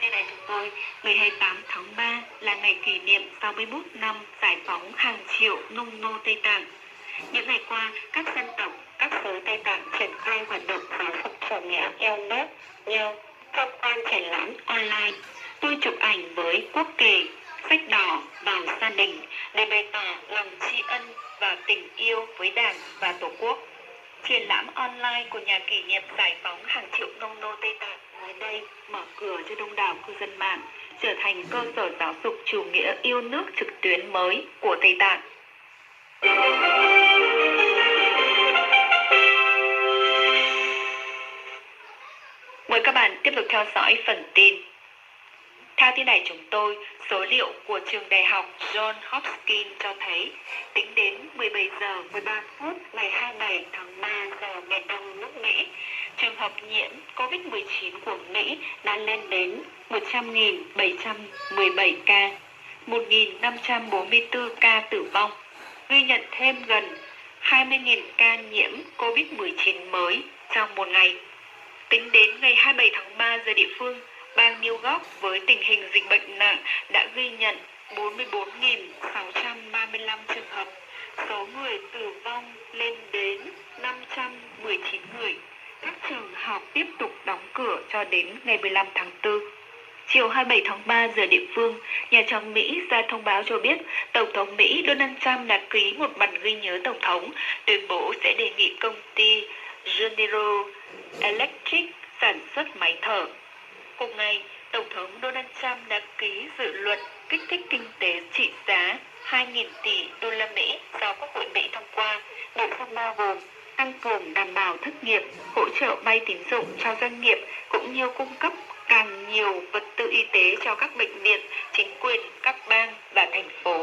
tin này chúng tôi, ngày 28 tháng 3 là ngày kỷ niệm 61 năm giải phóng hàng triệu nông nô Tây Tạng. Những ngày qua, các dân tộc, các xứ Tây Tạng triển khai hoạt động giáo dục phổ nghĩa yêu nước như tham quan triển lãm online, tôi chụp ảnh với quốc kỳ, sách đỏ vào gia đình để bày tỏ lòng tri ân và tình yêu với Đảng và Tổ quốc. Triển lãm online của nhà kỷ niệm giải phóng hàng triệu nông nô Tây Tạng mới đây mở cửa cho đông đảo cư dân mạng, trở thành cơ sở giáo dục chủ nghĩa yêu nước trực tuyến mới của Tây Tạng. Mời các bạn tiếp tục theo dõi phần tin. Theo tin này chúng tôi, số liệu của trường đại học John Hopkins cho thấy, tính đến 17 giờ 13 phút ngày 27 tháng 3 giờ miền Đông nước Mỹ, trường hợp nhiễm COVID-19 của Mỹ đã lên đến 100.717 ca, 1.544 ca tử vong, ghi nhận thêm gần 20.000 ca nhiễm COVID-19 mới trong một ngày. Tính đến ngày 27 tháng 3 giờ địa phương, bang New York với tình hình dịch bệnh nặng đã ghi nhận 44.635 trường hợp, số người tử vong lên đến 519 người. Các trường học tiếp tục đóng cửa cho đến ngày 15 tháng 4. Chiều 27 tháng 3 giờ địa phương, Nhà Trắng Mỹ ra thông báo cho biết Tổng thống Mỹ Donald Trump đã ký một bản ghi nhớ Tổng thống, tuyên bố sẽ đề nghị công ty General Electric sản xuất máy thở. Cùng ngày, Tổng thống Donald Trump đã ký dự luật kích thích kinh tế trị giá 2.000 tỷ đô la Mỹ do Quốc hội Mỹ thông qua, nội dung bao gồm tăng cường đảm bảo thất nghiệp, hỗ trợ vay tín dụng cho doanh nghiệp cũng như cung cấp càng nhiều vật tư y tế cho các bệnh viện, chính quyền các bang và thành phố.